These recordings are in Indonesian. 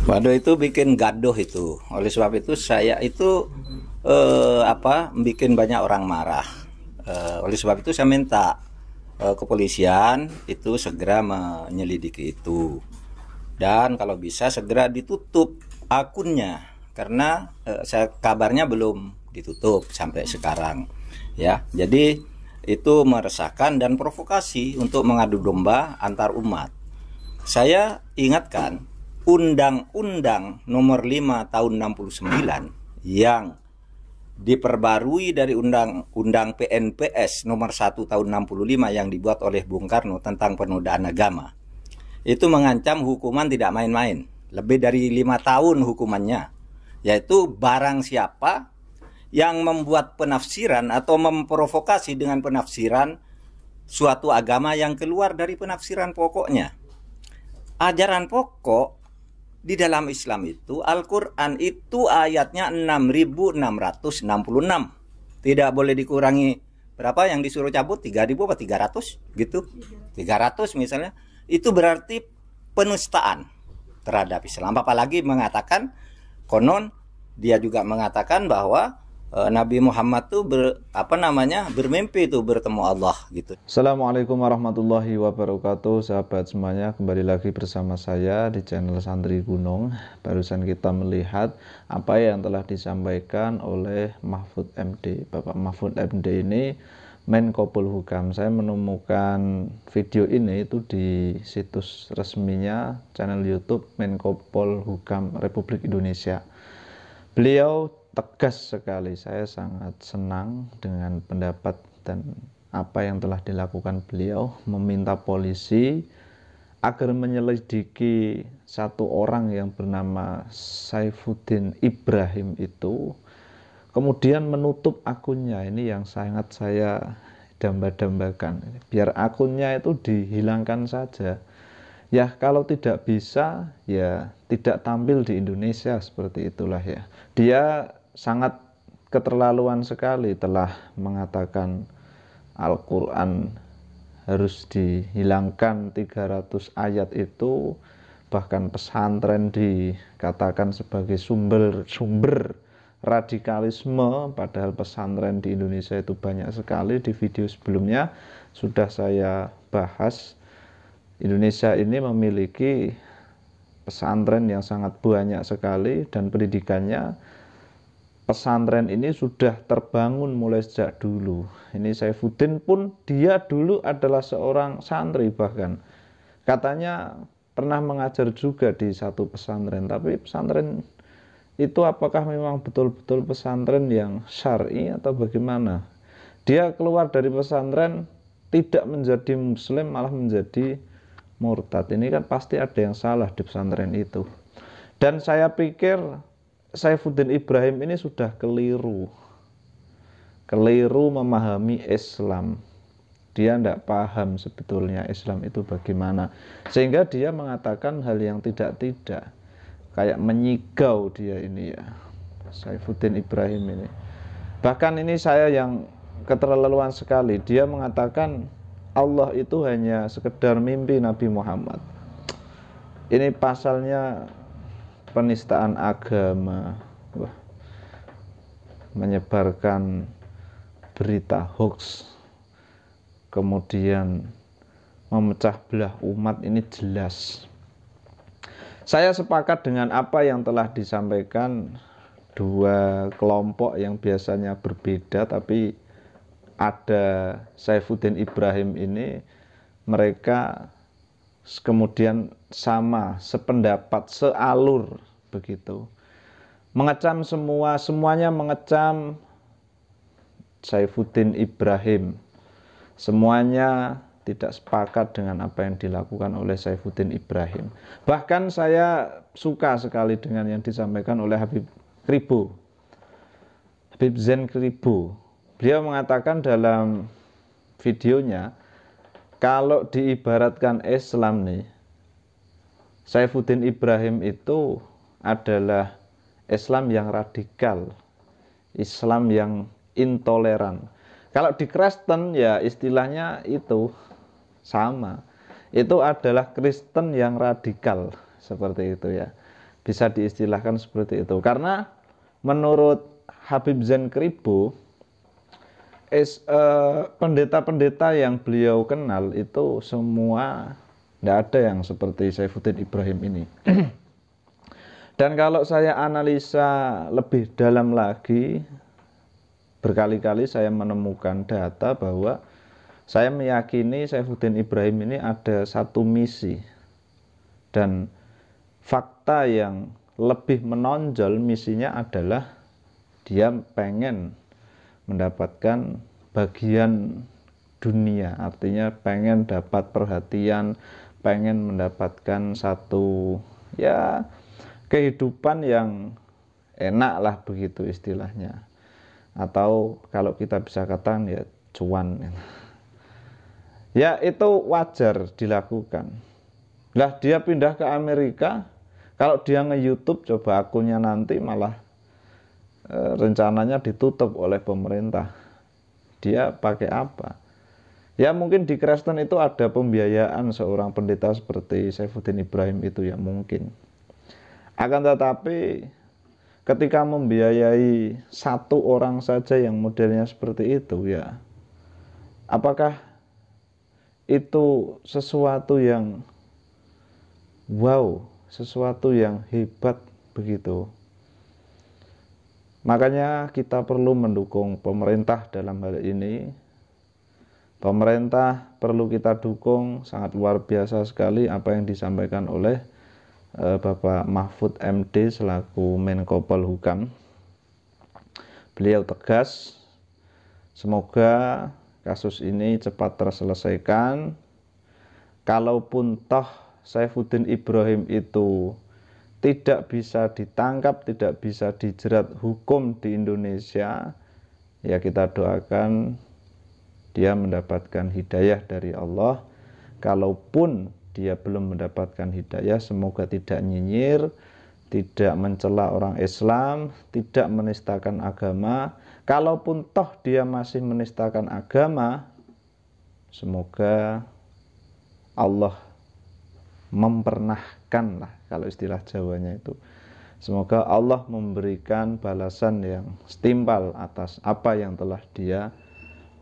Waduh, itu bikin gaduh itu. Oleh sebab itu saya itu bikin banyak orang marah. Oleh sebab itu saya minta kepolisian itu segera menyelidiki itu. Dan kalau bisa segera ditutup akunnya karena saya kabarnya belum ditutup sampai sekarang. Ya. Jadi itu meresahkan dan provokasi untuk mengadu domba antar umat. Saya ingatkan Undang-Undang Nomor 5 Tahun 69 yang diperbarui dari Undang-Undang PNPS Nomor 1 Tahun 65 yang dibuat oleh Bung Karno tentang penodaan agama. Itu mengancam hukuman tidak main-main, lebih dari 5 tahun hukumannya, yaitu barang siapa yang membuat penafsiran atau memprovokasi dengan penafsiran suatu agama yang keluar dari penafsiran pokoknya. Ajaran pokok di dalam Islam itu, Al-Quran itu ayatnya 6.666. Tidak boleh dikurangi berapa yang disuruh cabut, 3.000 atau 300 gitu. 300 misalnya. Itu berarti penistaan terhadap Islam. Apalagi mengatakan, konon dia juga mengatakan bahwa Nabi Muhammad tuh bermimpi itu bertemu Allah gitu. Assalamualaikum warahmatullahi wabarakatuh, sahabat semuanya. Kembali lagi bersama saya di channel Santri Gunung. Barusan kita melihat apa yang telah disampaikan oleh Mahfud MD. Bapak Mahfud MD ini Menko Polhukam. Saya menemukan video ini itu di situs resminya channel YouTube Menko Polhukam Republik Indonesia. Beliau tegas sekali. Saya sangat senang dengan pendapat dan apa yang telah dilakukan beliau, meminta polisi agar menyelidiki satu orang yang bernama Saifuddin Ibrahim itu, kemudian menutup akunnya. Ini yang sangat saya damba-dambakan, biar akunnya itu dihilangkan saja. Ya, kalau tidak bisa, ya tidak tampil di Indonesia, seperti itulah ya. Dia sangat keterlaluan sekali telah mengatakan Al-Quran harus dihilangkan 300 ayat itu, bahkan pesantren dikatakan sebagai sumber radikalisme, padahal pesantren di Indonesia itu banyak sekali. Di video sebelumnya sudah saya bahas, Indonesia ini memiliki pesantren yang sangat banyak sekali, dan pendidikannya pesantren ini sudah terbangun mulai sejak dulu. Ini Saifuddin pun dia dulu adalah seorang santri, bahkan katanya pernah mengajar juga di satu pesantren. Tapi pesantren itu apakah memang betul-betul pesantren yang syar'i atau bagaimana? Dia keluar dari pesantren tidak menjadi muslim, malah menjadi murtad. Ini kan pasti ada yang salah di pesantren itu. Dan saya pikir Saifuddin Ibrahim ini sudah keliru memahami Islam. Dia tidak paham sebetulnya Islam itu bagaimana, sehingga dia mengatakan hal yang tidak-tidak, kayak menyigau dia ini ya, Saifuddin Ibrahim ini. Bahkan ini saya yang keterlaluan sekali, dia mengatakan Allah itu hanya sekedar mimpi Nabi Muhammad. Ini pasalnya penistaan agama. Wah, menyebarkan berita hoax, kemudian memecah belah umat, ini jelas. Saya sepakat dengan apa yang telah disampaikan dua kelompok yang biasanya berbeda, tapi ada Saifuddin Ibrahim ini, mereka kemudian sama, sependapat, sealur begitu. Mengecam semuanya mengecam Saifuddin Ibrahim. Semuanya tidak sepakat dengan apa yang dilakukan oleh Saifuddin Ibrahim. Bahkan saya suka sekali dengan yang disampaikan oleh Habib Zain Kribo. Beliau mengatakan dalam videonya, kalau diibaratkan Islam nih, Saifuddin Ibrahim itu adalah Islam yang radikal, Islam yang intoleran. Kalau di Kristen ya istilahnya itu sama, itu adalah Kristen yang radikal, seperti itu ya. bisa diistilahkan seperti itu. Karena menurut Habib Zain Kribo, pendeta-pendeta yang beliau kenal itu semua tidak ada yang seperti Saifuddin Ibrahim ini. Dan kalau saya analisa lebih dalam lagi, berkali-kali saya menemukan data bahwa saya meyakini Saifuddin Ibrahim ini ada satu misi. Dan fakta yang lebih menonjol misinya adalah dia pengen mendapatkan bagian dunia, artinya pengen dapat perhatian, pengen mendapatkan satu ya kehidupan yang enak lah begitu istilahnya, atau kalau kita bisa katakan ya cuan. Ya itu wajar dilakukan. Lah dia pindah ke Amerika, kalau dia nge-YouTube, coba akunnya nanti malah rencananya ditutup oleh pemerintah. Dia pakai apa? Ya mungkin di Kristen itu ada pembiayaan seorang pendeta seperti Saifuddin Ibrahim itu ya mungkin. Akan tetapi ketika membiayai satu orang saja yang modelnya seperti itu, ya apakah itu sesuatu yang wow, sesuatu yang hebat begitu? Makanya kita perlu mendukung pemerintah dalam hal ini. Pemerintah perlu kita dukung, sangat luar biasa sekali apa yang disampaikan oleh Bapak Mahfud MD selaku Menko Polhukam. Beliau tegas, semoga kasus ini cepat terselesaikan. Kalaupun toh Saifuddin Ibrahim itu tidak bisa ditangkap, tidak bisa dijerat hukum di Indonesia, ya kita doakan dia mendapatkan hidayah dari Allah. Kalaupun dia belum mendapatkan hidayah, semoga tidak nyinyir, tidak mencela orang Islam, tidak menistakan agama. Kalaupun toh dia masih menistakan agama, semoga Allah mempernahkan lah, kalau istilah Jawanya itu. Semoga Allah memberikan balasan yang setimpal atas apa yang telah dia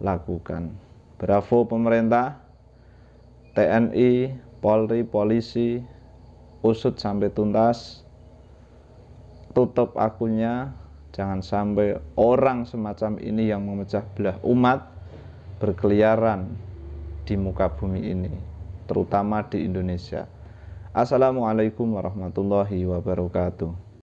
lakukan. Bravo pemerintah, TNI, Polri, polisi, usut sampai tuntas, tutup akunnya, jangan sampai orang semacam ini yang memecah belah umat berkeliaran di muka bumi ini, terutama di Indonesia. Assalamualaikum warahmatullahi wabarakatuh.